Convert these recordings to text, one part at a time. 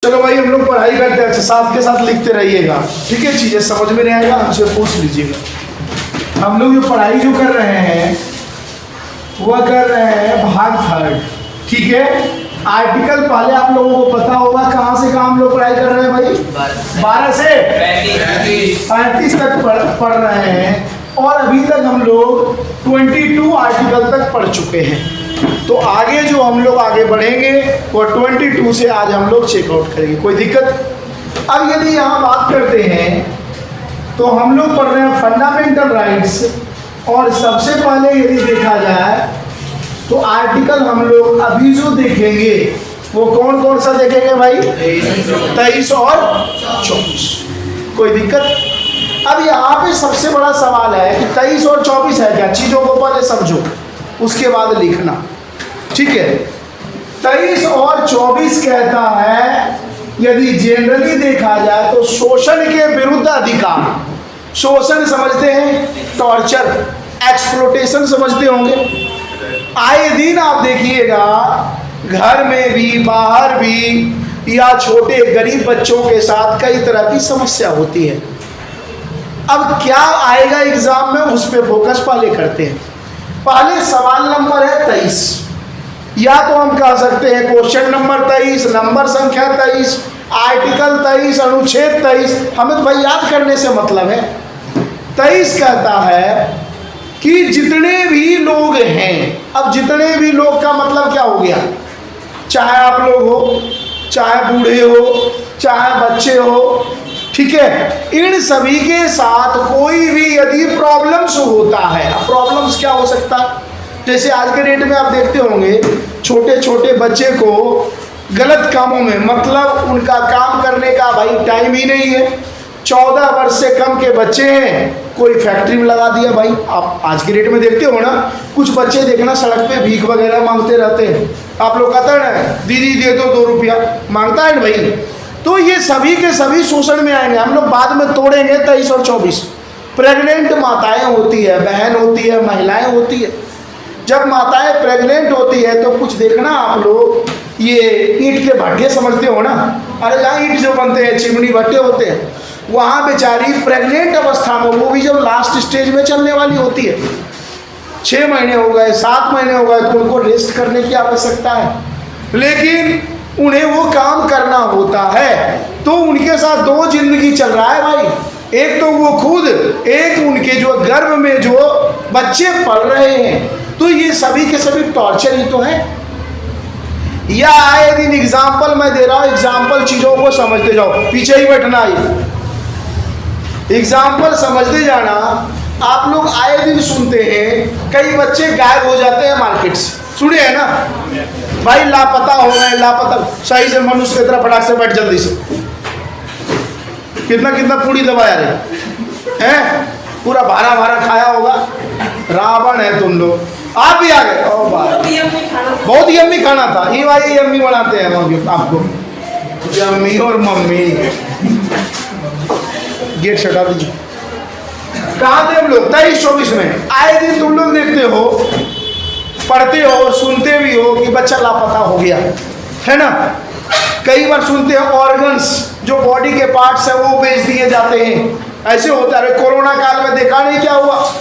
चलो भाई हम लोग पढ़ाई करते हैं, अच्छा साथ के साथ लिखते रहिएगा, ठीक है। चीज़ें समझ में नहीं आएगा हमसे पूछ लीजिएगा। हम लोग जो पढ़ाई जो कर रहे हैं वह कर रहे हैं भाग थर्ड, ठीक है। आर्टिकल पहले आप लोगों को पता होगा कहाँ से कहाँ हम लोग पढ़ाई कर रहे हैं भाई, 12 से 35 तक पढ़ रहे हैं, और अभी तक हम लोग 22 आर्टिकल तक पढ़ चुके हैं। तो आगे जो हम लोग आगे बढ़ेंगे वो 22 से आज हम लोग चेकआउट करेंगे, कोई दिक्कत। अब यदि यहाँ बात करते हैं तो हम लोग पढ़ रहे हैं फंडामेंटल राइट्स, और सबसे पहले यदि देखा जाए तो आर्टिकल हम लोग अभी जो देखेंगे वो कौन कौन सा देखेंगे भाई, 23 और 24, कोई दिक्कत। अब यहाँ पे सबसे बड़ा सवाल है कि 23 और 24 है क्या, चीज़ों को पहले समझो उसके बाद लिखना, ठीक है। 23 और 24 कहता है यदि जनरली देखा जाए तो शोषण के विरुद्ध अधिकार। शोषण समझते हैं, टॉर्चर, एक्सप्लोटेशन समझते होंगे। आए दिन आप देखिएगा घर में भी बाहर भी या छोटे गरीब बच्चों के साथ कई तरह की समस्या होती है। अब क्या आएगा एग्जाम में उस पर फोकस पहले करते हैं। पहले सवाल नंबर है 23, या तो हम कह सकते हैं क्वेश्चन नंबर 23, नंबर संख्या 23, आर्टिकल 23, अनुच्छेद 23। हमें तो भाई याद करने से मतलब है। 23 कहता है कि जितने भी लोग हैं, अब जितने भी लोग का मतलब क्या हो गया, चाहे आप लोग हो, चाहे बूढ़े हो, चाहे बच्चे हो, ठीक है, इन सभी के साथ कोई भी यदि प्रॉब्लम्स होता है। अब प्रॉब्लम्स क्या हो सकता है, जैसे आज के डेट में आप देखते होंगे छोटे छोटे बच्चे को गलत कामों में, मतलब उनका काम करने का भाई टाइम ही नहीं है। 14 वर्ष से कम के बच्चे हैं, कोई फैक्ट्री में लगा दिया भाई। आप आज के डेट में देखते हो ना, कुछ बच्चे देखना सड़क पे भीख वगैरह मांगते रहते हैं। आप लोग कहते हैं ना दीदी दे दो 2 रुपया, मांगता है ना भाई। तो ये सभी के सभी शोषण में आएंगे। हम लोग बाद में तोड़ेंगे 23 और 24। प्रेग्नेंट माताएं होती है, बहन होती है, महिलाएं होती है। जब माताएं प्रेग्नेंट होती है तो कुछ देखना आप लोग, ये ईंट के भट्टे समझते हो ना, अरे जहाँ ईंट जो बनते हैं, चिमनी भट्टे होते हैं, वहाँ बेचारी प्रेग्नेंट अवस्था में, वो भी जब लास्ट स्टेज में चलने वाली होती है, 6 महीने हो गए, 7 महीने हो गए, तो उनको रेस्ट करने की आवश्यकता है, लेकिन उन्हें वो काम करना होता है। तो उनके साथ 2 जिंदगी चल रहा है भाई। एक तो वो खुद, एक उनके जो गर्भ में जो बच्चे पल रहे हैं। तो ये सभी के सभी टॉर्चर ही तो है। या आए दिन एग्जाम्पल मैं दे रहा हूँ, एग्जाम्पल चीज़ों को समझते जाओ, पीछे ही बैठना है, एग्जाम्पल समझते जाना। आप लोग आए दिन सुनते हैं कई बच्चे गायब हो जाते हैं मार्केट से, सुने हैं ना भाई, लापता हो गए, लापता। सही से मनुष्य की तरह फटाक से बैठ जल्दी से, कितना कितना पूरी दबाया रे हैं, पूरा भारा भारा खाया होगा। रावण है तुम लोग, आप भी आ गए। ओ भाई बहुत यम्मी खाना था, ये भाई यम्मी बनाते हैं आपको, यम्मी और मम्मी। गेट हटा दीजिए। कहाँ थे हम लोग 23-24 में। आए दिन तुम लोग देखते हो, पढ़ते हो, सुनते भी हो कि बच्चा लापता हो गया है ना। कई बार सुनते हैं ऑर्गन्स, जो बॉडी के पार्ट्स हैं वो बेच दिए जाते हैं, ऐसे होता है। कोरोना काल में देखा नहीं क्या हुआ,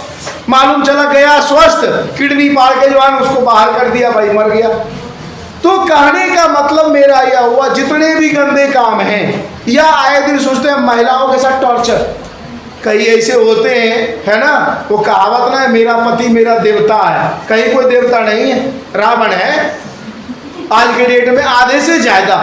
मालूम चला गया स्वस्थ, किडनी पाड़ के जो है उसको बाहर कर दिया भाई, मर गया। तो कहने का मतलब मेरा यह हुआ, जितने भी गंदे काम हैं, या आए दिन सोचते हैं महिलाओं के साथ टॉर्चर, कई ऐसे होते हैं है ना, वो कहावत ना है, मेरा पति मेरा देवता है। कहीं कोई देवता नहीं है, रावण है। आज के डेट में आधे से ज़्यादा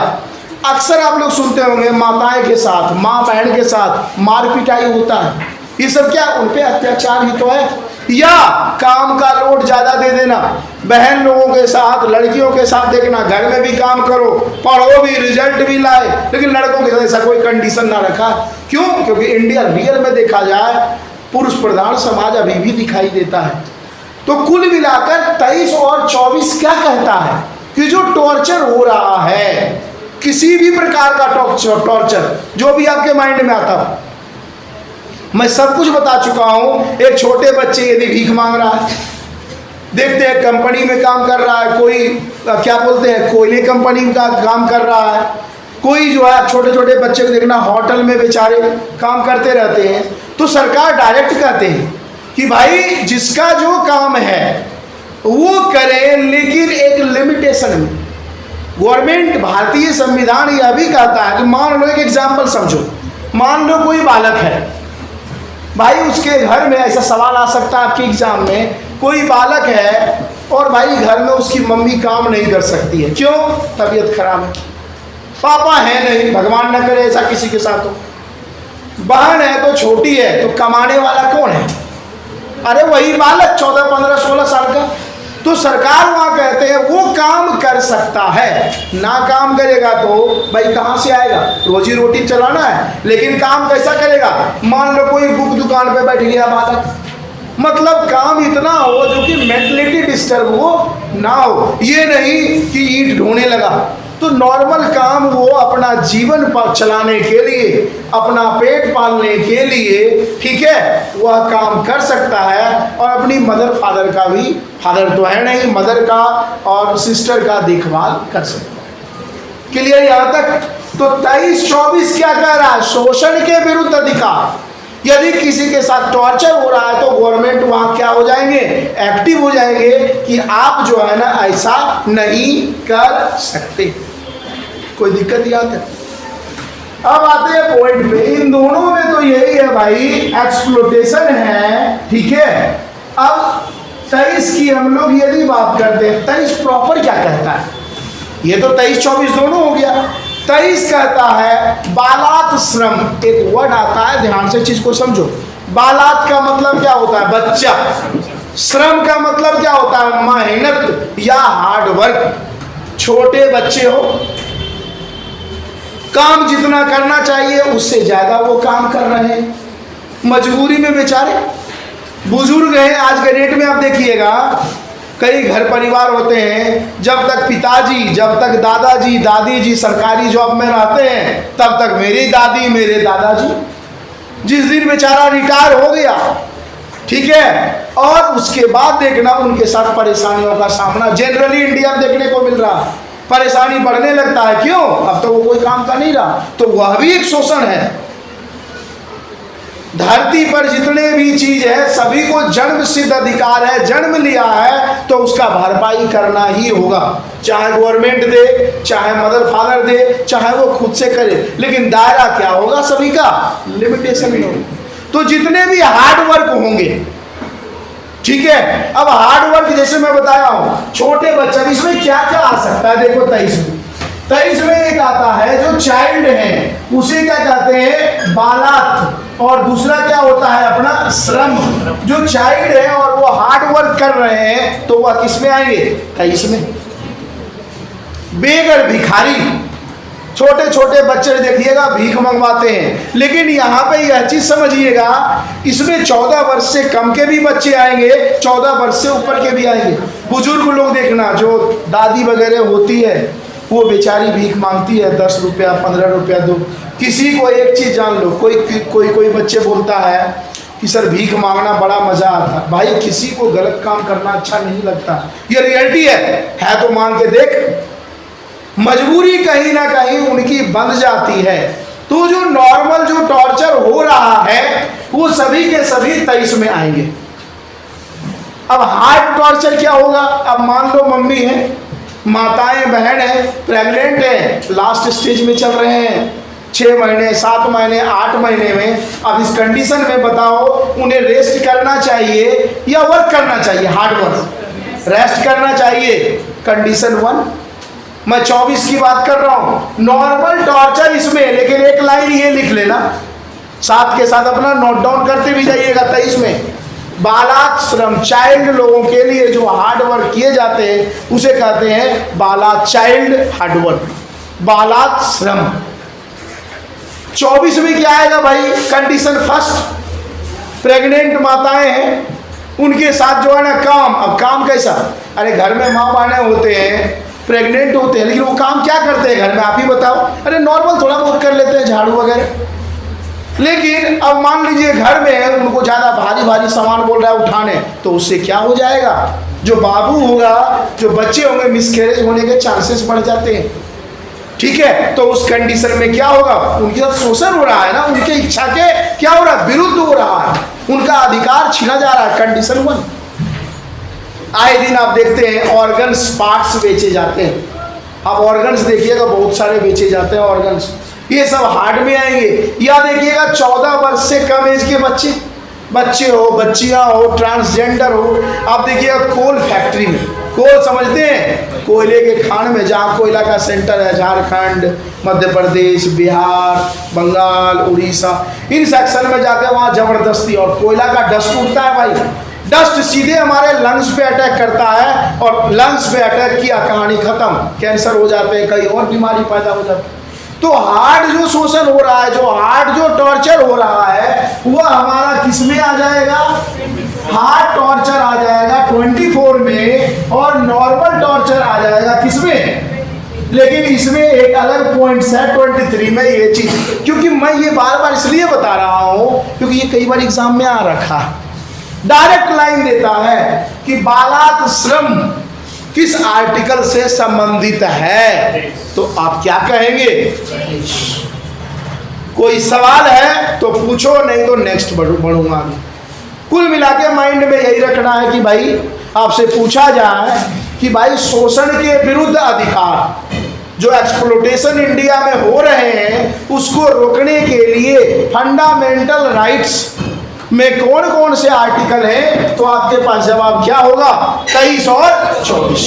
अक्सर आप लोग सुनते होंगे माताएं के साथ, माँ बहन के साथ मार पिटाई होता है। ये सब क्या उन पे अत्याचार ही तो है। या काम का लोड ज़्यादा दे देना, बहन लोगों के साथ, लड़कियों के साथ देखना, घर में भी काम करो, पढ़ो भी, रिजल्ट भी लाए, लेकिन लड़कों के साथ ऐसा कोई कंडीशन ना रखा। क्यों? क्योंकि इंडिया रियल में देखा जाए पुरुष प्रधान समाज अभी भी दिखाई देता है। तो कुल मिलाकर 23 और 24 क्या कहता है कि जो टॉर्चर हो रहा है, किसी भी प्रकार का टॉर्चर जो भी आपके माइंड में आता हो, मैं सब कुछ बता चुका हूँ। एक छोटे बच्चे यदि भीख मांग रहा है, देखते हैं कंपनी में काम कर रहा है, कोई क्या बोलते हैं कोयले कंपनी का काम कर रहा है, कोई जो है छोटे छोटे बच्चे को देखना होटल में बेचारे काम करते रहते हैं, तो सरकार डायरेक्ट कहते हैं कि भाई जिसका जो काम है वो करें, लेकिन एक लिमिटेशन में। गवर्नमेंट, भारतीय संविधान यह भी कहता है कि मान लो, एक एग्जाम्पल समझो, मान लो कोई बालक है भाई, उसके घर में, ऐसा सवाल आ सकता है आपके एग्जाम में, कोई बालक है और भाई घर में उसकी मम्मी काम नहीं कर सकती है, क्यों? तबीयत खराब है, पापा है नहीं, भगवान न करे ऐसा किसी के साथ हो, बहन है तो छोटी है, तो कमाने वाला कौन है? अरे वही बालक 14, 15, 16 साल का। तो सरकार वहाँ कहते हैं वो काम कर सकता है, ना काम करेगा तो भाई कहाँ से आएगा? रोजी रोटी चलाना है, लेकिन काम कैसा करेगा? मान लो कोई बुक दुकान पे बैठ गया बालक, मतलब काम इतना हो जो कि मेंटलिटी डिस्टर्ब हो ना हो, ये नहीं कि ईंट ढोने लगा। तो नॉर्मल काम वो अपना जीवन पर चलाने के लिए, अपना पेट पालने के लिए, ठीक है, वह काम कर सकता है और अपनी मदर फादर का भी, फादर तो है नहीं, मदर का और सिस्टर का देखभाल कर सकता है। क्लियर यहाँ तक? तो 23-24 क्या कह रहा है? शोषण के विरुद्ध अधिकार। यदि किसी के साथ टॉर्चर हो रहा है तो गवर्नमेंट वहाँ क्या हो जाएंगे? एक्टिव हो जाएंगे कि आप जो है ना ऐसा नहीं कर सकते। कोई दिक्कत यहाँ है? अब आते हैं पॉइंट पे। इन दोनों में तो यही है भाई, एक्सप्लोटेशन है, ठीक है। अब 23 की हम लोग यदि बात करते हैं, 23 प्रॉपर क्या कहता है? ये तो 23-24 दोनों हो गया। 23 कहता है बालात श्रम। एक वर्ड आता है, ध्यान से चीज को समझो। बालात का मतलब क्या होता है? बच्चा। श्रम का मतलब क्या होता है? मेहनत या हार्ड वर्क। छोटे बच्चे हो, काम जितना करना चाहिए उससे ज्यादा वो काम कर रहे हैं, मजबूरी में बेचारे। बुजुर्ग हैं, आज के डेट में आप देखिएगा कई घर परिवार होते हैं, जब तक पिताजी, जब तक दादाजी दादी जी सरकारी जॉब में रहते हैं, तब तक मेरी दादी मेरे दादाजी। जिस दिन बेचारा रिटायर हो गया, ठीक है, और उसके बाद देखना उनके साथ परेशानियों का सामना जनरली इंडिया में देखने को मिल रहा है। परेशानी बढ़ने लगता है, क्यों? अब तो वो कोई काम का नहीं रहा, तो वह भी एक शोषण है। धरती पर जितने भी चीज है सभी को जन्म सिद्ध अधिकार है, जन्म लिया है तो उसका भरपाई करना ही होगा, चाहे गवर्नमेंट दे, चाहे मदर फादर दे, चाहे वो खुद से करे, लेकिन दायरा क्या होगा? सभी का लिमिटेशन में होगा। तो जितने भी हार्ड वर्क होंगे, ठीक है। अब हार्ड वर्क जैसे मैं बताया हूं, छोटे बच्चा, इसमें क्या क्या आ सकता है? देखो 23 में एक आता है जो चाइल्ड है, उसे क्या कहते हैं? बालात। और दूसरा क्या होता है? अपना श्रम। जो चाइल्ड है और वो हार्ड वर्क कर रहे हैं तो वह किस में आएंगे? 23 में। बेगर, भिखारी, छोटे छोटे बच्चे देखिएगा भीख मंगवाते हैं, लेकिन यहाँ पे यह चीज समझिएगा, इसमें 14 वर्ष से कम के भी बच्चे आएंगे, 14 वर्ष से ऊपर के भी आएंगे। बुजुर्ग लोग देखना, जो दादी वगैरह होती है वो बेचारी भीख मांगती है, 10 रुपया 15 रुपया दो। किसी को एक चीज जान लो, कोई बच्चे बोलता है कि सर भीख मांगना बड़ा मजा आता है। भाई किसी को गलत काम करना अच्छा नहीं लगता, ये रियलिटी है तो मान के देख। मजबूरी कहीं ना कहीं उनकी बंध जाती है। तो जो नॉर्मल जो टॉर्चर हो रहा है वो सभी के सभी 23 में आएंगे। अब हार्ड टॉर्चर क्या होगा? अब मान लो मम्मी है, माताएं बहन है, प्रेग्नेंट है, लास्ट स्टेज में चल रहे हैं, 6 महीने 7 महीने 8 महीने में। अब इस कंडीशन में बताओ उन्हें रेस्ट करना चाहिए या वर्क करना चाहिए? Hard work. रेस्ट करना चाहिए, कंडीशन 1। मैं 24 की बात कर रहा हूं, नॉर्मल टॉर्चर इसमें, लेकिन एक लाइन ये लिख लेना, साथ के साथ अपना नोट डाउन करते भी जाइएगा। 23 में बालात श्रम, चाइल्ड लोगों के लिए जो हार्ड वर्क किए जाते हैं उसे कहते हैं Baalath, child hard work, Baalath श्रम। 24 में क्या आएगा भाई? कंडीशन फर्स्ट, प्रेग्नेंट माताएं हैं, उनके साथ जो है ना काम। अब काम कैसा? अरे घर में माँ बहने होते हैं, प्रेग्नेंट होते हैं, लेकिन वो काम क्या करते हैं घर में? आप ही बताओ। अरे नॉर्मल थोड़ा बहुत कर लेते हैं, झाड़ू वगैरह। लेकिन अब मान लीजिए घर में उनको ज़्यादा भारी भारी सामान बोल रहा है उठाने, तो उससे क्या हो जाएगा? जो बाबू होगा, जो बच्चे होंगे, मिसकैरेज होने के चांसेस बढ़ जाते हैं। ठीक है, तो उस कंडीशन में क्या होगा, उनके साथ शोषण हो रहा है ना, उनके इच्छा के क्या हो रहा है, विरुद्ध हो रहा है, उनका अधिकार छीना जा रहा है। कंडीशन 1, आए दिन आप देखते हैं ऑर्गन्स पार्ट्स बेचे जाते हैं। आप ऑर्गन्स देखिएगा बहुत सारे बेचे जाते हैं ऑर्गन्स, ये सब हार्ट में आएंगे। या देखिएगा 14 वर्ष से कम एज के बच्चे हो, बच्चियां हो, ट्रांसजेंडर हो, आप देखिएगा कोल फैक्ट्री में, कोल समझते हैं, कोयले के खान में, जहाँ कोयला का सेंटर है, झारखंड, मध्य प्रदेश, बिहार, बंगाल, उड़ीसा, इन सेक्शन में जाके वहाँ ज़बरदस्ती, और कोयला का डस्ट उठता है भाई, डस्ट सीधे हमारे लंग्स पे अटैक करता है, और लंग्स पे अटैक किया कहानी खत्म, कैंसर हो जाते हैं, कई और बीमारी पैदा हो जाती है। तो हार्ट जो शोषण हो रहा है, जो हार्ट जो टॉर्चर हो रहा है, वह हमारा किस में आ जाएगा, हार्ट टॉर्चर आ जाएगा 24 में, और नॉर्मल टॉर्चर आ जाएगा किसमें। लेकिन इसमें एक अलग पॉइंट्स है 23 में ये चीज, क्योंकि मैं ये बार बार इसलिए बता रहा हूं क्योंकि ये कई बार एग्जाम में आ रखा है। डायरेक्ट लाइन देता है कि बालात श्रम किस आर्टिकल से संबंधित है, तो आप क्या कहेंगे। कोई सवाल है तो पूछो, नहीं तो नेक्स्ट बढ़ूंगा। कुल मिला के माइंड में यही रखना है कि भाई आपसे पूछा जाए कि भाई शोषण के विरुद्ध अधिकार, जो एक्सप्लोटेशन इंडिया में हो रहे हैं, उसको रोकने के लिए फंडामेंटल राइट्स में कौन कौन से आर्टिकल हैं, तो आपके पास जवाब क्या होगा, 23 और 24।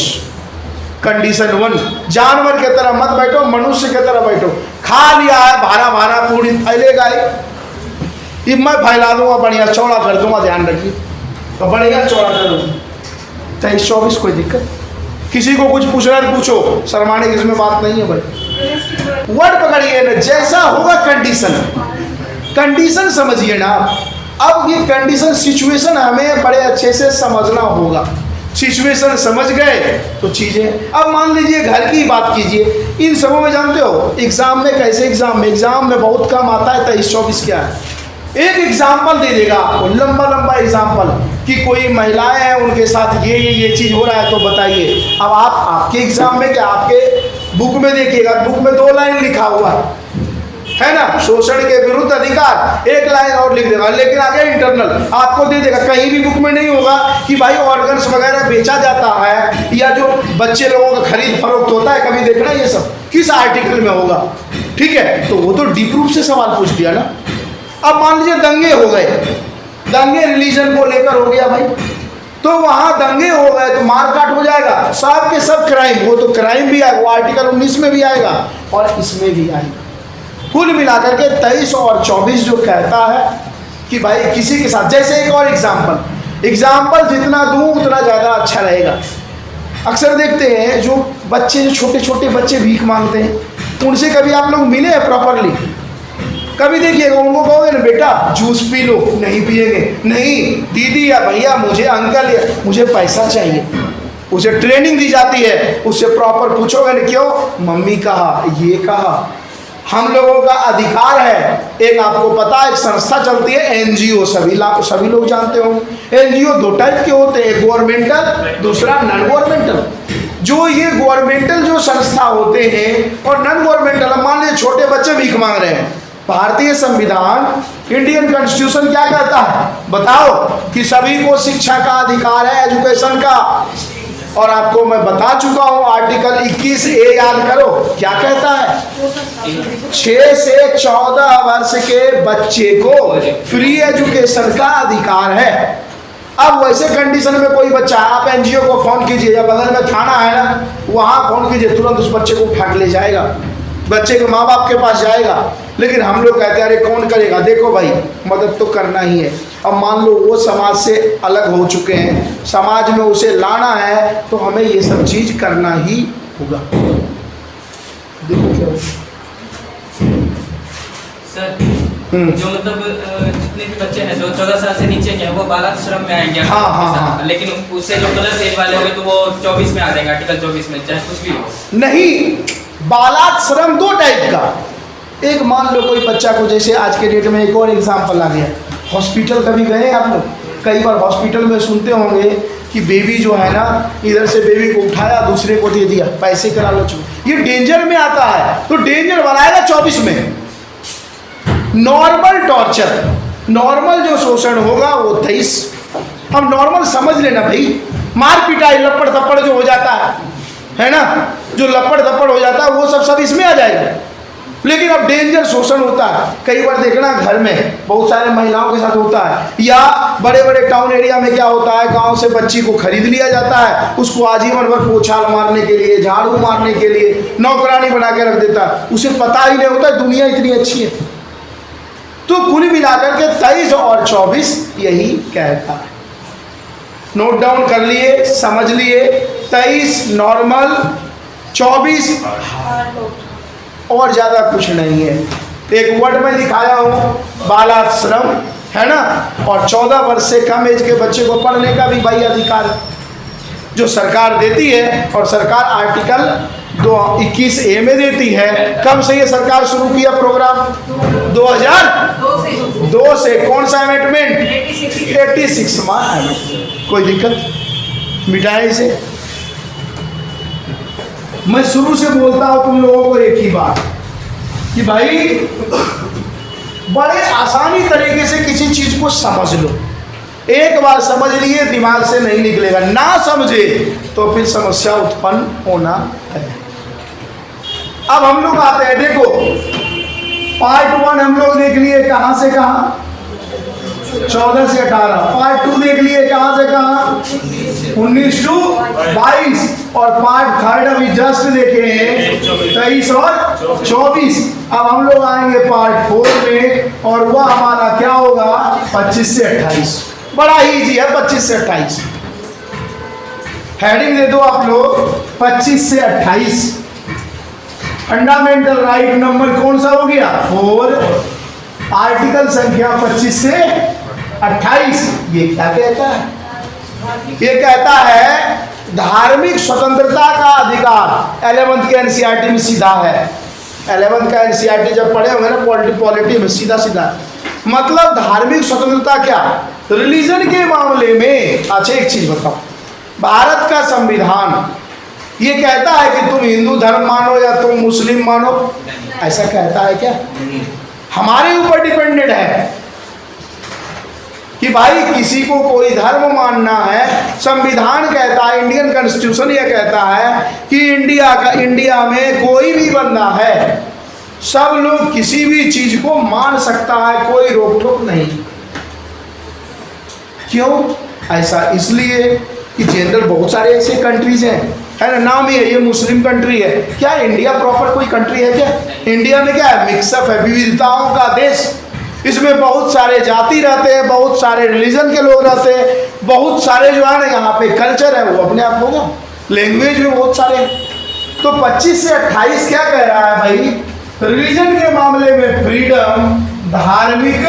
कंडीशन 1, जानवर के तरह मत बैठो, मनुष्य के तरह बैठो। खा लिया है भारा भारा पूरी फैलेगा ही, मैं फैला दूंगा, बढ़िया चौड़ा कर दूंगा, ध्यान रखिए, तो बढ़िया चौड़ा कर दूंगा। 23-24 कोई दिक्कत, किसी को कुछ पूछना है पूछो, शर्माने की इसमें बात नहीं है भाई। वर्ड पकड़िए ना, जैसा होगा कंडीशन समझिए ना। अब ये कंडीशन सिचुएशन हमें बड़े अच्छे से समझना होगा। सिचुएशन समझ गए तो चीजें, अब मान लीजिए घर की बात कीजिए, इन सबों में जानते हो एग्जाम में कैसे, एग्जाम में बहुत कम आता है 23-24 क्या है, एक एग्जाम्पल दे देगा आपको, लंबा एग्जाम्पल कि कोई महिलाएं हैं उनके साथ ये चीज हो रहा है, तो बताइए। अब आप आपके एग्जाम में क्या, आपके बुक में देखिएगा, बुक में 2 लाइन लिखा हुआ है ना, शोषण के विरुद्ध अधिकार, 1 लाइन और लिख देगा, लेकिन आगे इंटरनल आपको दे देगा। कहीं भी बुक में नहीं होगा कि भाई ऑर्गन्स वगैरह बेचा जाता है, या जो बच्चे लोगों का खरीद फरोख्त होता है, कभी देखना ये सब किस आर्टिकल में होगा, ठीक है। तो वो तो डीप रूप से सवाल पूछ दिया ना। अब मान लीजिए दंगे हो गए, दंगे रिलीजन को लेकर हो गया भाई, तो वहां दंगे हो गए तो मारकाट हो जाएगा, सब के सब क्राइम, वो तो क्राइम भी आएगा, वो आर्टिकल 19 में भी आएगा और इसमें भी आएगा। कुल मिलाकर के 23 और 24 जो कहता है कि भाई किसी के साथ, जैसे एक और एग्जाम्पल जितना दूं उतना ज़्यादा अच्छा रहेगा। अक्सर देखते हैं जो बच्चे, जो छोटे छोटे बच्चे भीख मांगते हैं, उनसे कभी आप लोग मिले हैं प्रॉपरली, कभी देखिएगा उनको कहोगे ना बेटा जूस पी लो, नहीं पिएंगे, नहीं दीदी या भैया मुझे, अंकल या मुझे पैसा चाहिए, उसे ट्रेनिंग दी जाती है, उससे प्रॉपर पूछोगे ना क्यों, मम्मी कहा, ये कहा। हम लोगों का अधिकार है। एक आपको पता है, एक संस्था चलती है एनजीओ, सभी लोग जानते हो। एनजीओ 2 टाइप के होते हैं, गवर्नमेंटल, दूसरा नॉन गवर्नमेंटल। जो ये गवर्नमेंटल जो संस्था होते हैं और नॉन गवर्नमेंटल, मान लीजिए छोटे बच्चे भीख मांग रहे हैं, भारतीय संविधान, इंडियन कॉन्स्टिट्यूशन क्या कहता है बताओ, कि सभी को शिक्षा का अधिकार है, एजुकेशन का। और आपको मैं बता चुका हूं आर्टिकल 21A याद करो, क्या कहता है, 6 से 14 वर्ष के बच्चे को फ्री एजुकेशन का अधिकार है। अब वैसे कंडीशन में कोई बच्चा, आप एनजीओ को फोन कीजिए, या बगल में थाना है ना, वहां फोन कीजिए, तुरंत उस बच्चे को उठा के ले जाएगा, बच्चे के माँ बाप के पास जाएगा। लेकिन हम लोग कहते हैं अरे कौन करेगा, देखो भाई मदद तो करना ही है। अब मान लो वो समाज से अलग हो चुके हैं, समाज में उसे लाना है, तो हमें ये सब चीज करना ही होगा। देखो क्या सर, जो मतलब जितने भी बच्चे हैं जो 14 साल से नीचे के हैं वो बालात श्रम में आएंगे। हाँ। लेकिन उससे जो प्लस एज वाले होंगे तो वो 24 में आ जाएंगे, आर्टिकल 24 में, चाहे कुछ भी हो। नहीं, बालात श्रम 2 टाइप का। एक मान लो कोई बच्चा को, जैसे आज के डेट में एक और एग्जाम्पल आ गया, हॉस्पिटल कभी गए आप लोग, कई बार हॉस्पिटल में सुनते होंगे कि बेबी जो है ना, इधर से बेबी को उठाया दूसरे को दे दिया, पैसे का लालच में, ये डेंजर में आता है। तो डेंजर बनाएगा 24 में। नॉर्मल टॉर्चर, नॉर्मल जो शोषण होगा वो 23। अब नॉर्मल समझ लेना भाई, मार पिटाई लपड़ थप्पड़ जो हो जाता है ना, जो लपड़ थप्पड़ हो जाता है वो सब इसमें आ जाएगा। लेकिन अब डेंजर शोषण होता है, कई बार देखना घर में बहुत सारे महिलाओं के साथ होता है, या बड़े बड़े टाउन एरिया में क्या होता है, गांव से बच्ची को खरीद लिया जाता है, उसको आजीवन भर पोछाल मारने के लिए, झाड़ू मारने के लिए नौकरानी बना के रख देता है, उसे पता ही नहीं होता दुनिया इतनी अच्छी है। तो कुल मिलाकर के 23 और 24 यही कहता है। नोट डाउन कर लिए, समझ लिए, 23 नॉर्मल, 24 और ज़्यादा कुछ नहीं है। एक वर्ड में दिखाया हूँ, बालाश्रम है ना, और 14 वर्ष से कम एज के बच्चे को पढ़ने का भी भाई अधिकार है, जो सरकार देती है। और सरकार आर्टिकल 21A में देती है। कब से ये सरकार शुरू किया प्रोग्राम? 2002 से। कौन सा अमेंडमेंट? 86वां अमेंडमेंट। कोई दिक्कत? मिटाए इसे। मैं शुरू से बोलता हूं तुम लोगों को एक ही बात कि भाई बड़े आसानी तरीके से किसी चीज को समझ लो। एक बार समझ लिए दिमाग से नहीं निकलेगा, ना समझे तो फिर समस्या उत्पन्न होना है। अब हम लोग आते हैं, देखो पार्ट 1 हम लोग देख लिए, कहां से कहां? 14 से 18। पार्ट 2 देख लिए, कहां से कहां? 19 to 22। और पार्ट 3 अभी जस्ट देखे हैं, 23 और 24। अब हम लोग आएंगे पार्ट 4 में, और वह हमारा क्या होगा? 25 से 28। बड़ा ही इजी है, 25 से 28। हेडिंग दे दो आप लोग, 25 से 28। फंडामेंटल राइट नंबर कौन सा हो गया? 4। आर्टिकल संख्या 25 से 28। ये क्या कहता है? ये कहता है धार्मिक स्वतंत्रता का अधिकार। 11th के एनसीईआरटी में सीधा है। 11th का एनसीईआरटी जब पढ़े होंगे ना पॉलिटी में, सीधा सीधा मतलब धार्मिक स्वतंत्रता क्या? रिलीजन के मामले में। अच्छा एक चीज बताओ, भारत का संविधान ये कहता है कि तुम हिंदू धर्म मानो या तुम मुस्लिम मानो, ऐसा कहता है क्या? हमारे ऊपर डिपेंडेंट है कि भाई किसी को कोई धर्म मानना है। संविधान कहता है, इंडियन कॉन्स्टिट्यूशन ये कहता है कि इंडिया में कोई भी बंदा है, सब लोग किसी भी चीज को मान सकता है, कोई रोक टोक नहीं। क्यों ऐसा? इसलिए कि जनरल बहुत सारे ऐसे कंट्रीज हैं, है ना, नाम ही है ये मुस्लिम कंट्री है। क्या इंडिया प्रॉपर कोई कंट्री है क्या? इंडिया में क्या है? मिक्सअप है, विविधताओं का देश। इसमें बहुत सारे जाति रहते हैं, बहुत सारे रिलीजन के लोग रहते हैं, बहुत सारे जो है ना यहाँ पे कल्चर है वो अपने आप होगा, लैंग्वेज भी बहुत सारे। तो 25 से 28 क्या कह रहा है भाई? रिलीजन के मामले में फ्रीडम, धार्मिक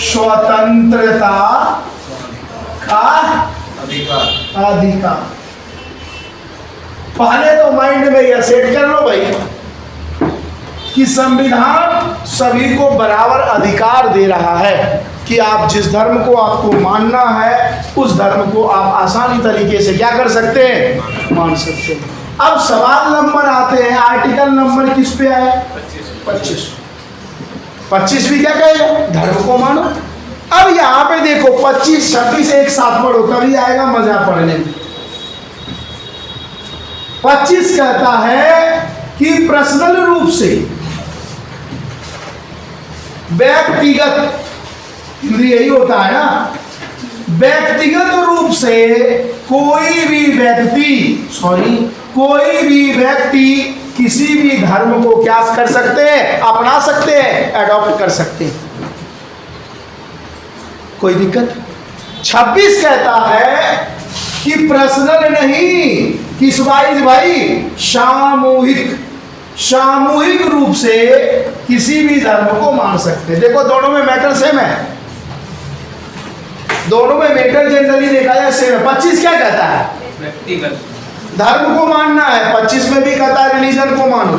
स्वतंत्रता का अधिकार। पहले तो माइंड में यह सेट कर लो भाई कि संविधान सभी को बराबर अधिकार दे रहा है कि आप जिस धर्म को आपको मानना है उस धर्म को आप आसानी तरीके से क्या कर सकते हैं? मान सकते हैं। अब सवाल नंबर आते हैं, आर्टिकल नंबर किस पे आया? 25। 25 भी क्या कहेगा? धर्म को मानो। अब यहाँ पे देखो 25 26 एक साथ पढ़ो तभी आएगा मजा पढ़ने में। 25 कहता है कि पर्सनल रूप से, व्यक्तिगत, हिंदी यही होता है ना, व्यक्तिगत रूप से कोई भी व्यक्ति किसी भी धर्म को क्या कर सकते हैं? अपना सकते हैं, अडॉप्ट कर सकते हैं। कोई दिक्कत? 26 कहता है कि पर्सनल नहीं, किस वाइज भाई? सामूहिक रूप से किसी भी धर्म को मान सकते हैं। देखो दोनों में मैटर सेम है, दोनों में मैटर जनरली देखा जाए सेम है। 25 क्या कहता है? व्यक्तिगत धर्म को मानना है। 25 में भी कहता है रिलीजन को मानो।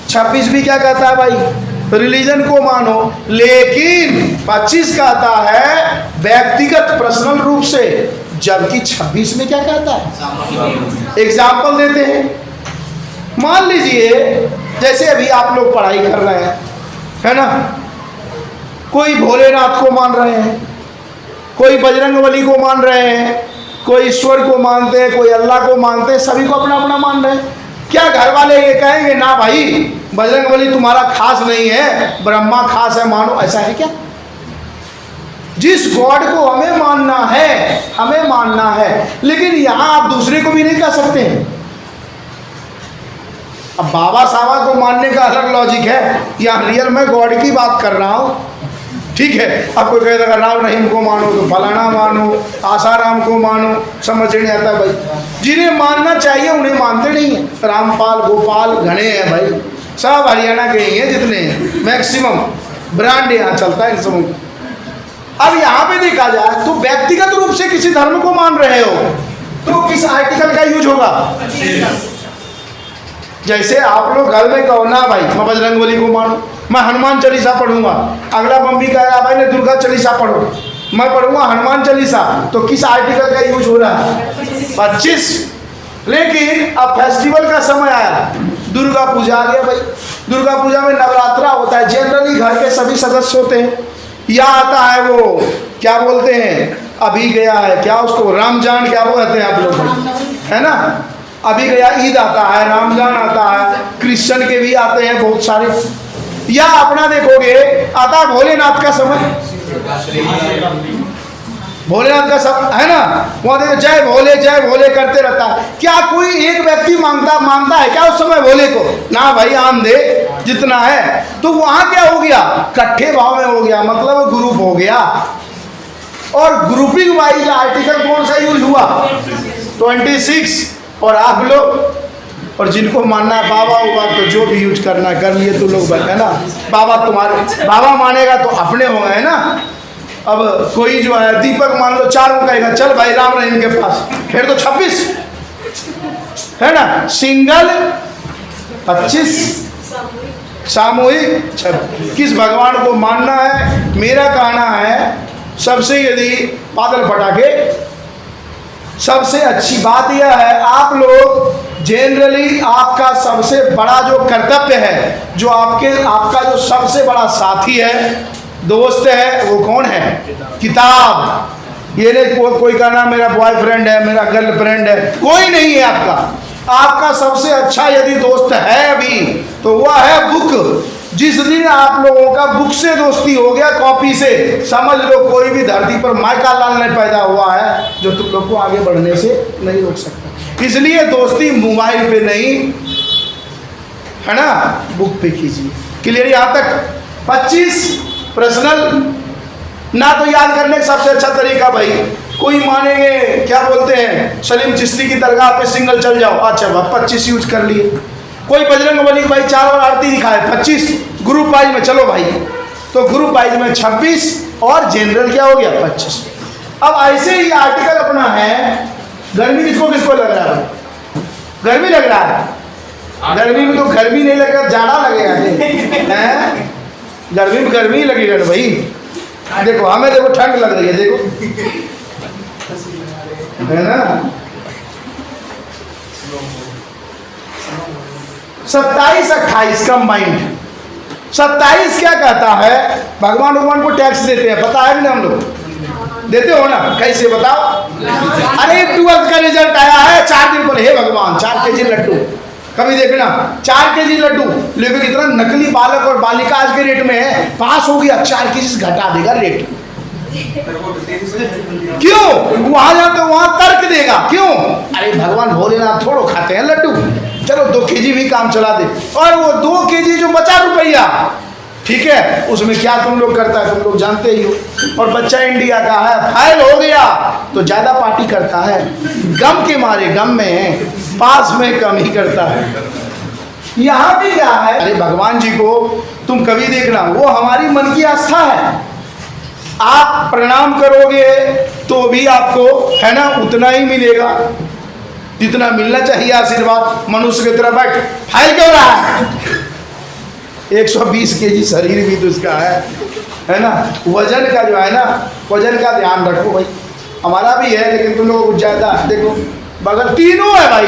26 भी क्या कहता है भाई? रिलीजन को मानो। लेकिन 25 कहता है व्यक्तिगत, पर्सनल रूप से जबकि 26 में क्या कहता है? एग्जाम्पल देते हैं। मान लीजिए जैसे अभी आप लोग पढ़ाई कर रहे हैं, है ना, कोई भोलेनाथ को मान रहे हैं, कोई बजरंगबली को मान रहे हैं, कोई ईश्वर को मानते हैं, कोई अल्लाह को मानते हैं, सभी को अपना अपना मान रहे हैं। क्या घर वाले ये कहेंगे ना भाई बजरंगबली तुम्हारा खास नहीं है, ब्रह्मा खास है, मानो? ऐसा है क्या? जिस गॉड को हमें मानना है हमें मानना है, लेकिन यहां आप दूसरे को भी नहीं कह सकते हैं। अब बाबा साहब को मानने का अलग लॉजिक है, यहाँ रियल में गॉड की बात कर रहा हूँ, ठीक है। अब कोई कहेगा अगर राम रहीम को मानो तो फलाना मानो, आसाराम को मानो, समझ नहीं आता भाई। जिन्हें मानना चाहिए उन्हें मानते नहीं हैं। रामपाल गोपाल घने हैं भाई, सब हरियाणा के ही हैं जितने हैं, मैक्सिमम ब्रांड यहाँ चलता है इन सबों का। अब यहाँ पे देखा जाए तो व्यक्तिगत रूप से किसी धर्म को मान रहे हो तो किस आर्टिकल का यूज होगा? जैसे आप लोग घर में कहो ना भाई मैं बजरंगबली को मानो, मैं हनुमान चालीसा पढ़ूंगा, अगला मम्मी कहेगा भाई ने दुर्गा चालीसा पढ़ो, मैं पढ़ूंगा हनुमान चालीसा, तो किस आर्टिकल का यूज हो रहा है? 25। लेकिन अब फेस्टिवल का समय आया, दुर्गा पूजा आ गया भाई, दुर्गा पूजा में नवरात्रा होता है, जनरली घर के सभी सदस्य होते हैं, या आता है वो क्या बोलते हैं, अभी गया है क्या उसको रमजान क्या बोलते हैं आप लोग, है ना, अभी गया ईद आता है, रमजान आता है, क्रिश्चियन के भी आते हैं बहुत सारे, या अपना देखोगे आता है भोलेनाथ का समय, भोलेनाथ का सब है ना, वहाँ देखो जय भोले करते रहता है। क्या कोई एक व्यक्ति मांगता है क्या उस समय भोले को? ना भाई, आम दे जितना है। तो वहाँ क्या हो गया? इकट्ठे भाव में हो गया, मतलब ग्रुप हो गया। और ग्रुपिंग वाइज आर्टिकल कौन सा यूज हुआ? 26। और आप लोग, और जिनको मानना है बाबा होगा तो जो भी यूज करना कर लिए तो लोग, है ना, बाबा तुम्हारे बाबा मानेगा तो अपने हो गए ना। अब कोई जो है दीपक मान लो 4 को कहेगा चल भाई राम रहीम के पास, फिर तो 26 है ना, सिंगल 25, सामूहिक 26। किस भगवान को मानना है? मेरा कहना है सबसे, यदि बादल फटाके, सबसे अच्छी बात यह है आप लोग जनरली आपका सबसे बड़ा जो कर्तव्य है, जो आपका जो सबसे बड़ा साथी है, दोस्त है, वो कौन है? किताब। ये नहीं कोई का नाम मेरा बॉयफ्रेंड है, मेरा गर्लफ्रेंड है, कोई नहीं है आपका। आपका सबसे अच्छा यदि दोस्त है अभी तो वह है बुक। जिस दिन आप लोगों का बुक से दोस्ती हो गया, कॉपी से, समझ लो कोई भी धरती पर माइका लाल नहीं पैदा हुआ है जो तुम लोग को आगे बढ़ने से नहीं रोक सकता। इसलिए दोस्ती मोबाइल पे नहीं, है ना, बुक पे कीजिए। क्लियर? यहाँ तक 25 पर्सनल ना तो याद करने का सबसे अच्छा तरीका भाई, कोई मानेंगे क्या बोलते हैं सलीम चिश्ती की दरगाह पे सिंगल चल जाओ, अच्छा भाई 25 यूज कर लिए। कोई बजरंगबली भाई 4 और आरती दिखाए 25, ग्रुप वाइज में चलो भाई, तो ग्रुप वाइज में 26 और जनरल क्या हो गया 25। अब ऐसे ही आर्टिकल अपना है। गर्मी किसको किसको लग रहा है? गर्मी लग रहा है? गर्मी में तो गर्मी नहीं लग रहा, जाड़ा लगेगा है? गर्मी में गर्मी लगेगा ना भाई। देखो हमें देखो ठंड लग रही है, देखो है ना। 27-28 कंबाइंड। 27 क्या कहता है? भगवान को टैक्स देते हैं, पता है कि हम लोग देते हो ना? कैसे बताओ? अरे 12th का रिजल्ट आया है, 4 दिन पहले, हे भगवान 4 केजी लड्डू, कभी देखना 4 केजी लड्डू, लेकिन इतना नकली बालक और बालिका आज के रेट में है, पास हो गया 4 केजी घटा देगा रेट। क्यों? वहां जाते वहां तर्क देगा, क्यों? अरे भगवान भोलेनाथ थोड़ो खाते हैं लड्डू, चलो 2 केजी भी काम चला दे। और वो 2 केजी जो बचा रुपया, ठीक है, उसमें क्या तुम लोग करता है तुम लोग जानते ही हो। और बच्चा इंडिया का है, फाइल हो गया तो ज्यादा पार्टी करता है, गम के मारे, गम में पास में कम ही करता है। यहाँ भी क्या है? अरे भगवान जी को तुम कभी देखना, वो हमारी मन की आस्था है। आप प्रणाम करोगे तो भी आपको, है ना, उतना ही मिलेगा जितना मिलना चाहिए आशीर्वाद। मनुष्य की तरह बैठ, फाइल क्यों रहा है? 120 केजी शरीर भी तो इसका है ना। वजन का जो है ना, वजन का ध्यान रखो भाई। हमारा भी है, लेकिन तुम लोगों को कुछ ज़्यादा। देखो बगल तीनों है भाई,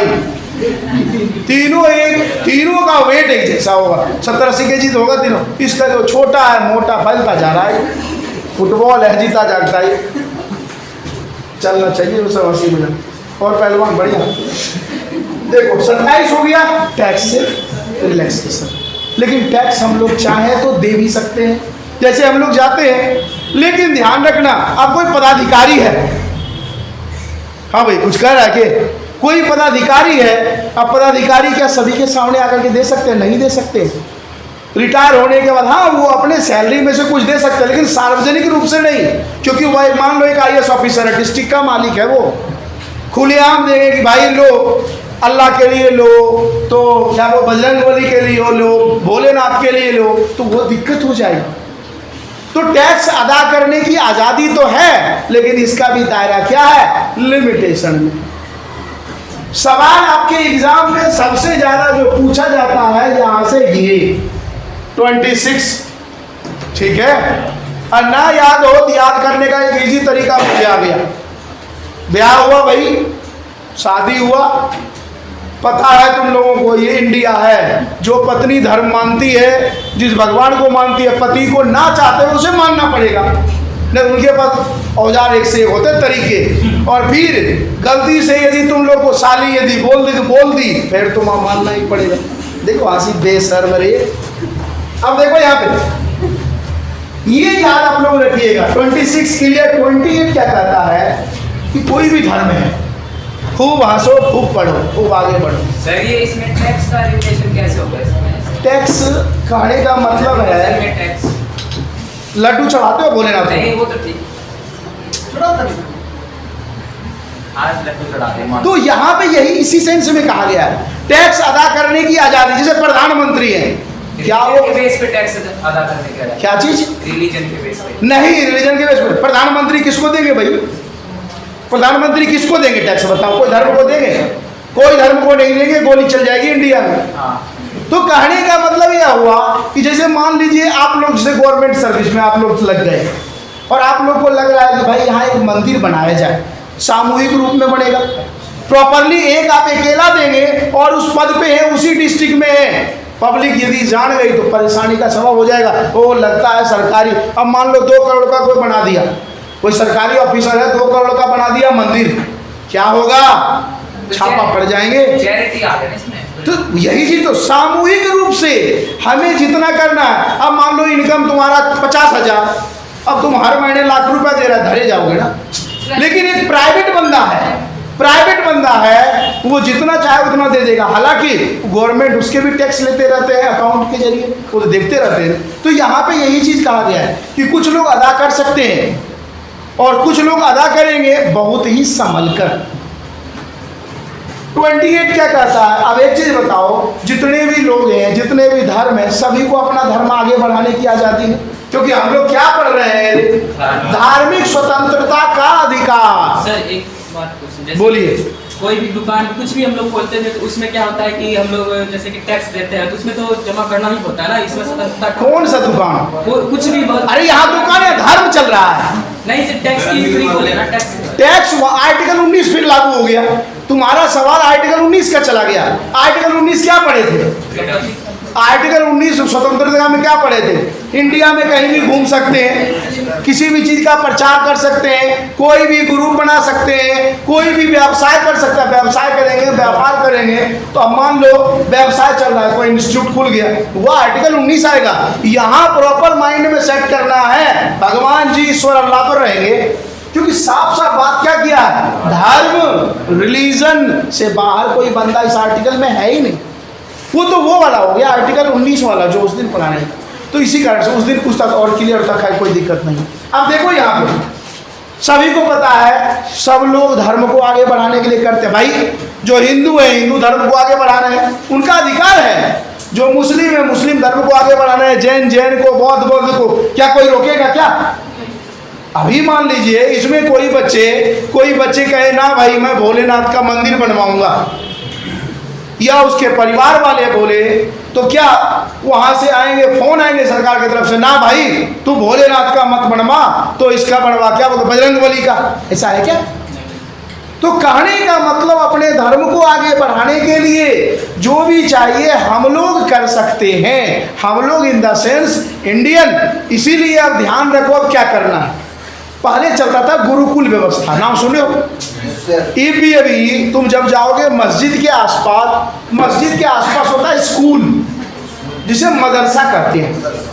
तीनों का वेट एक जैसा होगा, 70-80 kg तो होगा तीनों। इसका जो छोटा है मोटा फैलता जा रहा है, फुटबॉल है जीता जागता है। चलना चाहिए वो सब 80 मिनट और पहलवान बढ़िया। देखो 27 हो गया टैक्स से रिलैक्सेशन, लेकिन टैक्स हम लोग चाहें तो दे भी सकते हैं, जैसे हम लोग जाते हैं। लेकिन ध्यान रखना, अब कोई पदाधिकारी है, हाँ भाई कुछ कह रहा है कि कोई पदाधिकारी है, अब पदाधिकारी क्या सभी के सामने आकर के दे सकते हैं? नहीं दे सकते। रिटायर होने के बाद हाँ वो अपने सैलरी में से कुछ दे सकते हैं, लेकिन सार्वजनिक रूप से नहीं, क्योंकि वह मान लो एक IAS ऑफिसर है, डिस्ट्रिक्ट का मालिक है, वो खुलेआम देंगे कि भाई लो अल्लाह के लिए लो, तो क्या वो बजरंग बली के लिए लो, भोलेनाथ के लिए लो, तो वो दिक्कत हो जाएगी। तो टैक्स अदा करने की आज़ादी तो है, लेकिन इसका भी दायरा क्या है? लिमिटेशन में। सवाल आपके एग्जाम में सबसे ज़्यादा जो पूछा जाता है यहाँ से ये 26, ठीक है, और ना याद हो तो याद करने का एक इजी तरीका मुझे आ गया। ब्याह हुआ भाई, शादी हुआ, पता है तुम लोगों को ये इंडिया है, जो पत्नी धर्म मानती है, जिस भगवान को मानती है, पति को ना चाहते हुए उसे मानना पड़ेगा, नहीं उनके पास औजार एक से एक होते तरीके। और फिर गलती से यदि तुम लोग को साली यदि बोल दी फिर तुम्हें मानना ही पड़ेगा। देखो आसिफ बेशर्म रे। अब देखो यहाँ पे ये याद आप लोग रखिएगा, 26 के लिए 28 क्या कहता है कि कोई भी धर्म है, खूब हंसो, खूब पढ़ो, खूब आगे बढ़ो। सर ये इसमें टैक्स का रिलेशन कैसे होगा इसमें? टैक्स कहने का मतलब है टैक्स लड्डू चढ़ाते हो भोलेनाथ को? नहीं वो तो ठीक, आज लड्डू चढ़ाते हैं। तो यहाँ पे यही इसी सेंस में कहा गया है टैक्स अदा करने की आजादी। जैसे प्रधानमंत्री हैं, क्या वो बेस पे टैक्स अदा करने के लिए? क्या चीज? रिलीजन के बेस पे नहीं, रिलीजन के बेस पे प्रधानमंत्री किसको देंगे भाई? प्रधानमंत्री किसको देंगे टैक्स? बताओ, कोई धर्म को देंगे? कोई धर्म को नहीं देंगे, गोली चल जाएगी इंडिया में। तो कहने का मतलब यह हुआ कि जैसे मान लीजिए आप लोग जैसे गवर्नमेंट सर्विस में आप लोग लग गए और आप लोग को लग रहा है कि भाई यहाँ एक मंदिर बनाया जाए, सामूहिक रूप में बनेगा, प्रॉपरली एक आप अकेला देंगे और उस पद पे है, उसी डिस्ट्रिक्ट में है, पब्लिक यदि जान गई तो परेशानी का सबब हो जाएगा। वो लगता है सरकारी, अब मान लो 2 करोड़ का कोई बना दिया, कोई सरकारी ऑफिसर है 2 करोड़ का बना दिया मंदिर, क्या होगा? छापा पड़ जाएंगे, चैरिटी आ गई इसमें। तो यही चीज तो सामूहिक रूप से हमें जितना करना है। अब मान लो इनकम तुम्हारा 50,000, अब तुम हर महीने लाख रुपया दे रहा, धरे जाओगे ना। लेकिन एक प्राइवेट बंदा है, वो जितना चाहे उतना दे देगा, हालांकि गवर्नमेंट उसके भी टैक्स लेते रहते हैं अकाउंट के जरिए, वो तो देखते रहते हैं। तो यहाँ पे यही चीज कहा गया है कि कुछ लोग अदा कर सकते हैं और कुछ लोग अदा करेंगे बहुत ही संभल कर। 28 क्या कहता है? अब एक चीज बताओ, जितने भी लोग हैं, जितने भी धर्म है, सभी को अपना धर्म आगे बढ़ाने की आजादी है, क्योंकि हम लोग क्या पढ़ रहे हैं? धार्मिक स्वतंत्रता का अधिकार। सर एक बात पूछूं, बोलिए। कोई भी दुकान कुछ भी हम लोग खोलते हैं तो उसमें क्या होता है कि हम लोग जैसे कि टैक्स देते हैं, तो उसमें तो जमा करना ही होता है ना, इसमें स्वतंत्रता। कौन सा दुकान? कुछ भी बहुत। अरे यहाँ दुकान है, धर्म चल रहा है। नहीं सिर्फ टैक्स की फ्री बोले ना, टैक्स आर्टिकल 19 फिर लागू हो गया। तुम्हारा सवाल आर्टिकल 19 का चला गया। आर्टिकल 19 क्या पढ़े थे? आर्टिकल 19 स्वतंत्रता में क्या पढ़े थे? इंडिया में कहीं भी घूम सकते हैं, किसी भी चीज़ का प्रचार कर सकते हैं, कोई भी ग्रुप बना सकते हैं, कोई भी व्यवसाय कर सकता है, व्यवसाय करेंगे, व्यापार करेंगे। तो अब मान लो व्यवसाय चल रहा है, कोई इंस्टीट्यूट खुल गया, वह आर्टिकल 19 आएगा। यहाँ प्रॉपर माइंड में सेट करना है, भगवान जी ईश्वर अल्लाह पर रहेंगे, क्योंकि साफ साफ बात क्या किया है? धर्म रिलीजन से बाहर कोई बंदा इस आर्टिकल में है ही नहीं। वो वाला हो गया आर्टिकल 19 वाला जो उस दिन पढ़ाने था। तो इसी कारण से उस दिन कुछ तक और क्लियर तक है, कोई दिक्कत नहीं। अब देखो यहाँ पे सभी को पता है, सब लोग धर्म को आगे बढ़ाने के लिए करते हैं। भाई जो हिंदू है, हिंदू धर्म को आगे बढ़ाना है, उनका अधिकार है। जो मुस्लिम है, मुस्लिम धर्म को आगे बढ़ाना है, जैन को, बौद्ध को, क्या कोई रोकेगा क्या? अभी मान लीजिए इसमें कोई बच्चे कहे ना भाई मैं भोलेनाथ का मंदिर बनवाऊंगा, या उसके परिवार वाले बोले तो क्या वहां से आएंगे, फोन आएंगे सरकार की तरफ से, ना भाई तू भोलेनाथ का मत बनवा तो इसका बनवा, क्या बोलते बजरंगबली का, ऐसा है क्या? तो कहने का मतलब अपने धर्म को आगे बढ़ाने के लिए जो भी चाहिए हम लोग कर सकते हैं, हम लोग इन द सेंस इंडियन। इसीलिए अब ध्यान रखो अब क्या करना है। पहले चलता था गुरुकुल व्यवस्था, नाम सुने हो? अभी तुम जब जाओगे मस्जिद के आसपास होता है स्कूल, जिसे मदरसा कहते हैं।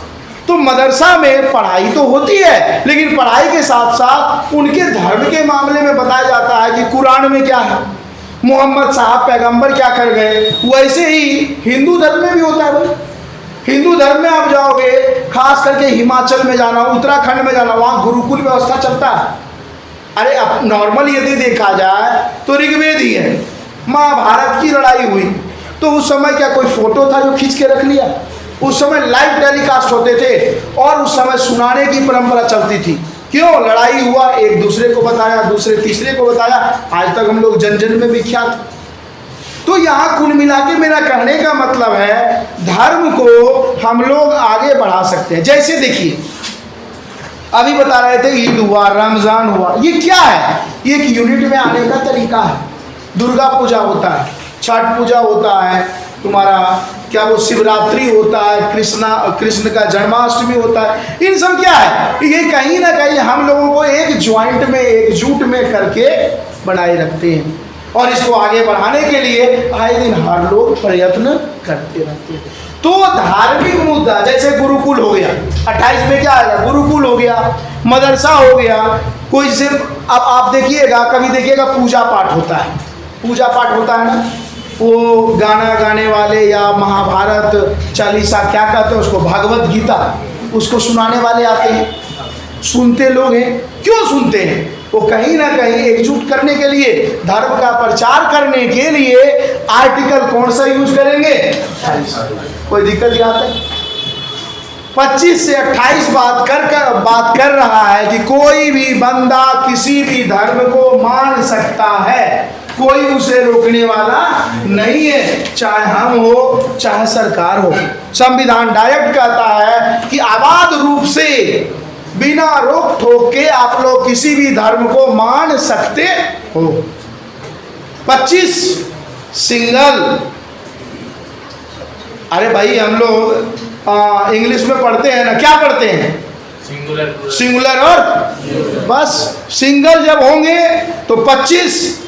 तो मदरसा में पढ़ाई तो होती है, लेकिन पढ़ाई के साथ साथ उनके धर्म के मामले में बताया जाता है कि कुरान में क्या है, मोहम्मद साहब पैगंबर क्या कर गए। वैसे ही हिंदू धर्म में भी होता है भाई। हिंदू धर्म में आप जाओगे, खास करके हिमाचल में जाना, उत्तराखंड में जाना, वहाँ गुरुकुल व्यवस्था चलता है। अरे अब नॉर्मल यदि देखा जाए तो ऋग्वेद ही है, महाभारत की लड़ाई हुई तो उस समय क्या कोई फोटो था जो खींच के रख लिया? उस समय लाइव टेलीकास्ट होते थे और उस समय सुनाने की परंपरा चलती थी। क्यों? लड़ाई हुआ, एक दूसरे को बताया, दूसरे तीसरे को बताया, आज तक हम लोग जन जन में विख्यात। तो यहाँ कुल मिला के मेरा कहने का मतलब है धर्म को हम लोग आगे बढ़ा सकते हैं। जैसे देखिए अभी बता रहे थे ईद हुआ, रमजान हुआ, ये क्या है? ये एक यूनिट में आने का तरीका है। दुर्गा पूजा होता है, छठ पूजा होता है, तुम्हारा क्या वो शिवरात्रि होता है, कृष्ण का जन्माष्टमी होता है। इन सब क्या है? ये कहीं ना कहीं हम लोगों को एक ज्वाइंट में, एकजुट में करके बनाए रखते हैं और इसको आगे बढ़ाने के लिए आए दिन हर लोग प्रयत्न करते रहते हैं। तो धार्मिक मुद्दा जैसे गुरुकुल हो गया, 28 में क्या आएगा? गुरुकुल हो गया, मदरसा हो गया, कोई सिर्फ अब आप देखिएगा, कभी देखिएगा पूजा पाठ होता है, पूजा पाठ होता है ना, वो गाना गाने वाले या महाभारत चालीसा क्या कहते हैं उसको, भागवत गीता, उसको सुनाने वाले आते हैं, सुनते लोग हैं। क्यों सुनते हैं? वो कहीं ना कहीं एकजुट करने के लिए, धर्म का प्रचार करने के लिए आर्टिकल कौन सा यूज करेंगे? 28। कोई दिक्कत यहाँ तक 25 से 28 बात कर रहा है कि कोई भी बंदा किसी भी धर्म को मान सकता है, कोई उसे रोकने वाला नहीं है, चाहे हम हो चाहे सरकार हो। संविधान डायरेक्ट कहता है कि आबाद रूप से बिना रोक ठोक के आप लोग किसी भी धर्म को मान सकते हो। 25 सिंगल, अरे भाई हम लोग इंग्लिश में पढ़ते हैं ना, क्या पढ़ते हैं? सिंगुलर और बस। सिंगल जब होंगे तो 25,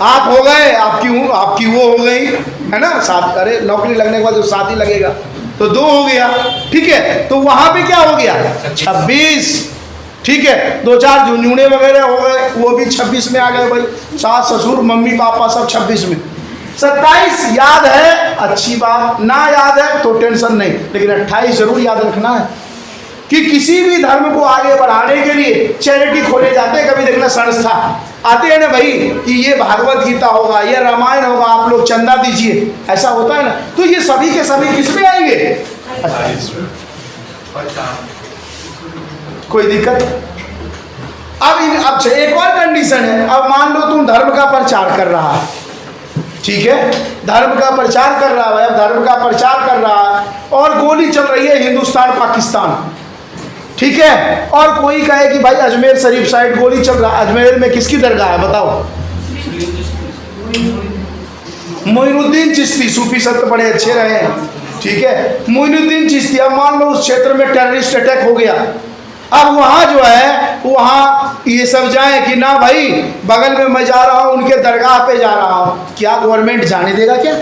आप हो गए, आपकी वो हो गई है ना, साथ। अरे नौकरी लगने के बाद जो शादी लगेगा तो 2 हो गया, ठीक है। तो वहां पे क्या हो गया? 26, ठीक है। 2-4 झुंझुने वगैरह हो गए, वो भी 26 में आ गए भाई, सास ससुर मम्मी पापा सब 26 में। 27 याद है, अच्छी बात, ना याद है तो टेंशन नहीं, लेकिन 28 जरूर याद रखना है कि किसी भी धर्म को आगे बढ़ाने के लिए चैरिटी खोले जाते हैं। कभी देखना संस्था आते हैं ना भाई कि ये भागवत गीता होगा, ये रामायण होगा, आप लोग चंदा दीजिए, ऐसा होता है ना। तो ये सभी के सभी किसमें आएंगे? 28। कोई दिक्कत? अब एक और कंडीशन है। अब मान लो तुम धर्म का प्रचार कर रहा है, ठीक है, धर्म का प्रचार कर रहा है, धर्म का प्रचार कर रहा है और गोली चल रही है हिंदुस्तान पाकिस्तान, ठीक है। और कोई कहे कि भाई अजमेर शरीफ साइड गोली चल रहा है, अजमेर में किसकी दरगाह है बताओ? मोइनुद्दीन चिश्ती, सूफी संत बड़े अच्छे रहे हैं, ठीक है, मोइनुद्दीन चिश्ती। अब मान लो उस क्षेत्र में टेररिस्ट अटैक हो गया, अब वहाँ जो है वहाँ ये सब जाए कि ना भाई बगल में मैं जा रहा हूँ, उनके दरगाह पे जा रहा हूँ, क्या गवर्नमेंट जाने देगा? क्या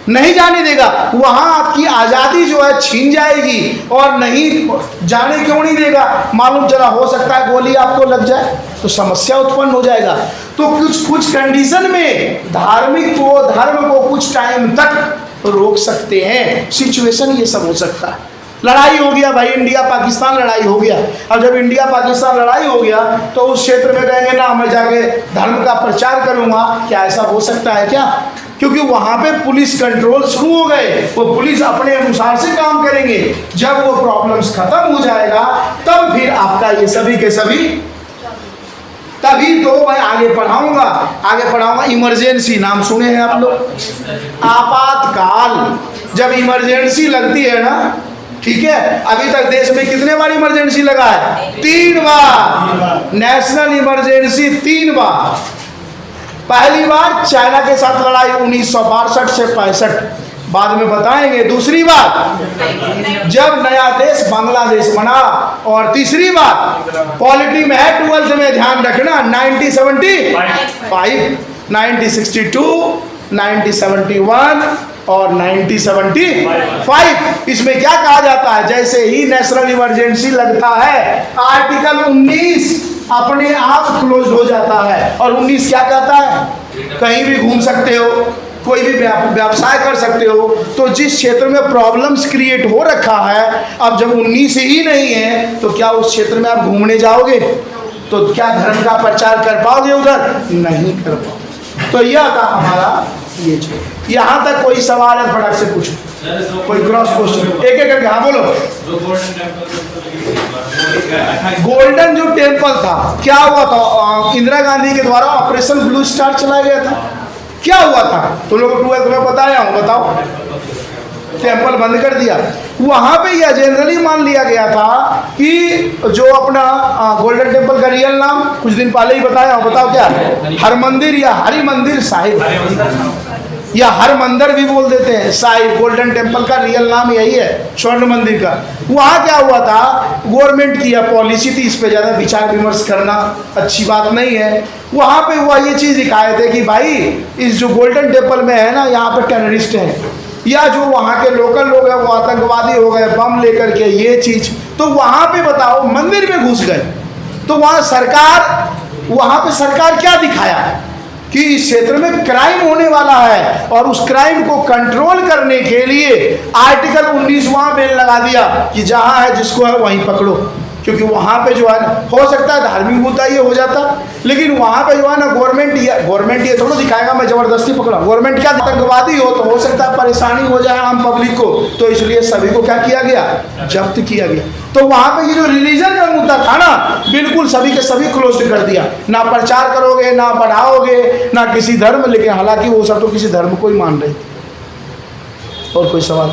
नहीं जाने देगा। वहाँ आपकी आज़ादी जो है छीन जाएगी और नहीं जाने क्यों नहीं देगा? मालूम चला हो सकता है गोली आपको लग जाए तो समस्या उत्पन्न हो जाएगा। तो कुछ कंडीशन में धर्म को कुछ टाइम तक रोक सकते हैं, सिचुएशन ये सब हो सकता है। लड़ाई हो गया भाई, इंडिया पाकिस्तान लड़ाई हो गया। अब जब इंडिया पाकिस्तान लड़ाई हो गया तो उस क्षेत्र में कहेंगे ना मैं जाके धर्म का प्रचार करूंगा, क्या ऐसा हो सकता है क्या? क्योंकि वहां पे पुलिस कंट्रोल शुरू हो गए, वो पुलिस अपने अनुसार से काम करेंगे। जब वो प्रॉब्लम्स खत्म हो जाएगा तब फिर आपका ये सभी के सभी तभी तो मैं आगे पढ़ाऊंगा। इमरजेंसी नाम सुने हैं आप लोग? आपातकाल, जब इमरजेंसी लगती है ना, ठीक है, अभी तक देश में कितने बार इमरजेंसी लगा है? 3 बार। नेशनल इमरजेंसी 3 बार। पहली बार चाइना के साथ लड़ाई 1962 से 65, बाद में बताएंगे। दूसरी बार जब नया देश बांग्लादेश बना, और तीसरी बार पॉलिटी में है 12th में ध्यान रखना 1975, 1962, 1971 और 1975। इसमें क्या कहा जाता है? जैसे ही नेशनल इमरजेंसी लगता है, आर्टिकल 19 अपने आप क्लोज हो जाता है। और 19 क्या कहता है? कहीं भी घूम सकते हो, कोई भी व्यवसाय कर सकते हो। तो जिस क्षेत्र में प्रॉब्लम्स क्रिएट हो रखा है, अब जब 19 ही नहीं है, तो क्या उस क्षेत्र में आप घूमने जाओगे? तो क्या धर्म का प्रचार कर पाओगे उधर? नहीं कर पाओगे। तो यह था हमारा ये चीज। यहाँ तक कोई सवाल है? फटाक से पूछो, कोई क्रॉस क्वेश्चन। एक करके हाँ बोलो। गोल्डन जो टेम्पल था, क्या हुआ था? इंदिरा गांधी के द्वारा ऑपरेशन ब्लू स्टार चलाया गया था। क्या हुआ था? तुम लोग को 12th में बताया हूँ, बताओ। टेम्पल बंद कर दिया। वहां पे यह जनरली मान लिया गया था कि जो अपना गोल्डन टेम्पल का रियल नाम कुछ दिन पहले ही बताया हूँ, बताओ क्या? हरमंदिर या हरि मंदिर साहिब, या हर मंदिर भी बोल देते हैं साहिब। गोल्डन टेम्पल का रियल नाम यही है, स्वर्ण मंदिर का। वहाँ क्या हुआ था? गवर्नमेंट की यह पॉलिसी थी, इस पे ज़्यादा विचार विमर्श करना अच्छी बात नहीं है। वहाँ पे वह ये चीज़ दिखाए थे कि भाई इस जो गोल्डन टेम्पल में है ना, यहाँ पर टेररिस्ट हैं, या जो वहाँ के लोकल लोग हैं वो आतंकवादी हो गए बम लेकर के, ये चीज़। तो वहाँ पे बताओ, मंदिर में घुस गए, तो वहाँ पे सरकार क्या दिखाया कि इस क्षेत्र में क्राइम होने वाला है, और उस क्राइम को कंट्रोल करने के लिए आर्टिकल 19 वहाँ बेल लगा दिया कि जहाँ है जिसको है वहीं पकड़ो। क्योंकि वहाँ पे जो है, हो सकता है धार्मिक मुद्दा ये हो जाता, लेकिन वहाँ पे जो है ना, गवर्नमेंट ये थोड़ा दिखाएगा मैं ज़बरदस्ती पकड़ा। गवर्नमेंट क्या, आतंकवादी हो तो हो सकता है परेशानी हो जाए आम पब्लिक को, तो इसलिए सभी को क्या किया गया? जब्त किया गया। तो वहाँ पे ये जो रिलीजन का मुद्दा था ना, बिल्कुल सभी के सभी क्लोज कर दिया। ना प्रचार करोगे, ना बढ़ाओगे, ना किसी धर्म, लेकिन हालांकि वो सब तो किसी धर्म को ही मान रहे। और कोई सवाल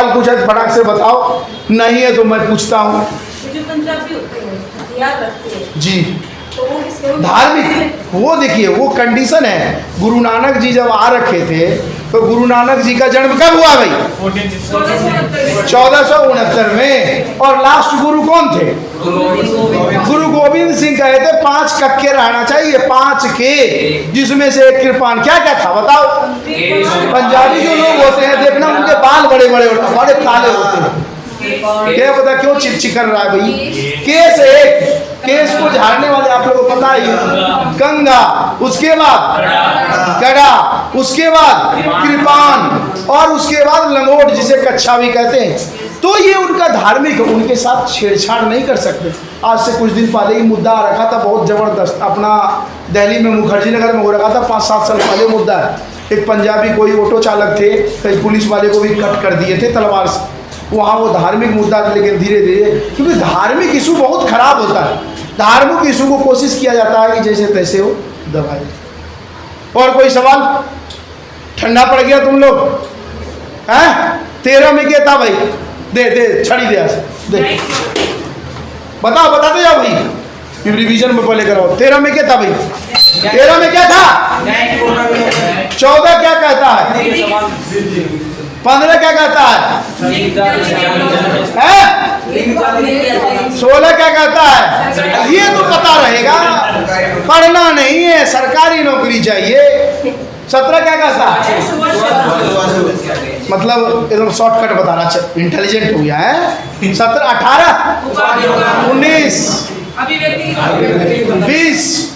कुछ है फटाक से बताओ, नहीं है तो मैं पूछता हूँ। जो पंजाबी होते हैं, हथियार रखते हैं जी, तो वो किसके? धार्मिक, वो देखिए वो कंडीशन है। गुरु नानक जी जब आ रखे थे, तो गुरु नानक जी का जन्म कब हुआ भाई? 1469 में। और लास्ट गुरु कौन थे? गुरु गोविंद सिंह कहे थे 5 कक्के रहना चाहिए, 5 के, जिसमें से एक कृपान। क्या क्या था बताओ? पंजाबी जो लोग होते हैं, देखना उनके बाल बड़े बड़े होते हैं, बड़े काले होते हैं। क्या पता क्यों चिकचिक कर रहा है भाई? केस एक, केस को झाड़ने वाले आप लोगों को पता ही है, कंगा, उसके बाद कड़ा, उसके बाद कृपान, और उसके बाद लंगोट, जिसे कच्छा भी कहते हैं। तो ये उनका धार्मिक, उनके साथ छेड़छाड़ नहीं कर सकते। आज से कुछ दिन पहले ही मुद्दा आ रखा था बहुत ज़बरदस्त, अपना दिल्ली में मुखर्जी नगर में हो रखा था, 5-7 साल पहले मुद्दा है। एक पंजाबी कोई ऑटो चालक थे, कई पुलिस वाले को भी कट कर दिए थे तलवार से। वहाँ वो धार्मिक मुद्दा, लेकिन धीरे धीरे, क्योंकि धार्मिक इशू बहुत खराब होता है, धार्मिक इशू को कोशिश किया जाता है कि जैसे तैसे हो दबाए। और कोई सवाल? ठंडा पड़ गया तुम लोग हैं? 13 में क्या था भाई? दे छड़ी दे बताओ, बताते जाओ भाई, रिवीजन में पहले कराओ। 13 में क्या था भाई? 13 में क्या था? 14 क्या कहता है? 15 क्या कहता है? 16 क्या कहता है? ये तो पता रहेगा, पढ़ना नहीं है, सरकारी नौकरी चाहिए। 17 क्या कहता है? मतलब एकदम शॉर्टकट बताना, इंटेलिजेंट हो गया है। 17, 18, 19, 20,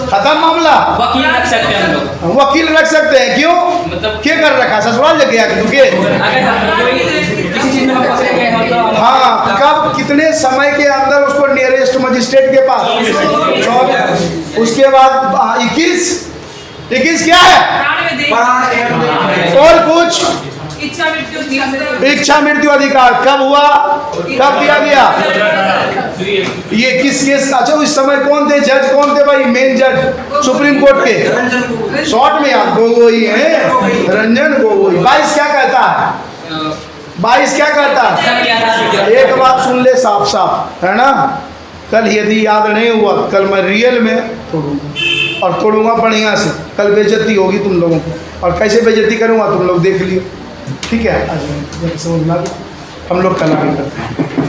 खत्म मामला। वकील रख सकते हैं हम लोग, वकील रख सकते हैं। क्यों? मतलब क्या कर रखा? ससुराल लग गया कि तुके? अगर हम कोई किसी चीज में हम फंसे गए हो तो हाँ, कब कितने समय के अंदर उसको नियरेस्ट मजिस्ट्रेट के पास? 24। उसके बाद 21 क्या है? और कुछ इच्छा मृत्यु अधिकार कब हुआ, कब दिया गया? ये किस केस? अच्छा उस समय कौन थे जज, कौन थे भाई मेन जज सुप्रीम कोर्ट के? शॉर्ट में याद गोगोई है, रंजन गोगोई। 22 क्या कहता है? 22 क्या कहता है? एक बात सुन ले साफ साफ, है ना? कल यदि याद नहीं हुआ, कल मैं रियल में तोड़ूंगा और तोड़ूंगा बढ़िया से। कल बेइज्जती होगी तुम लोगों को, और कैसे बेइज्जती करूंगा तुम लोग देख लियो, ठीक है? समझ में आ गया? हम लोग कल आगे करते हैं।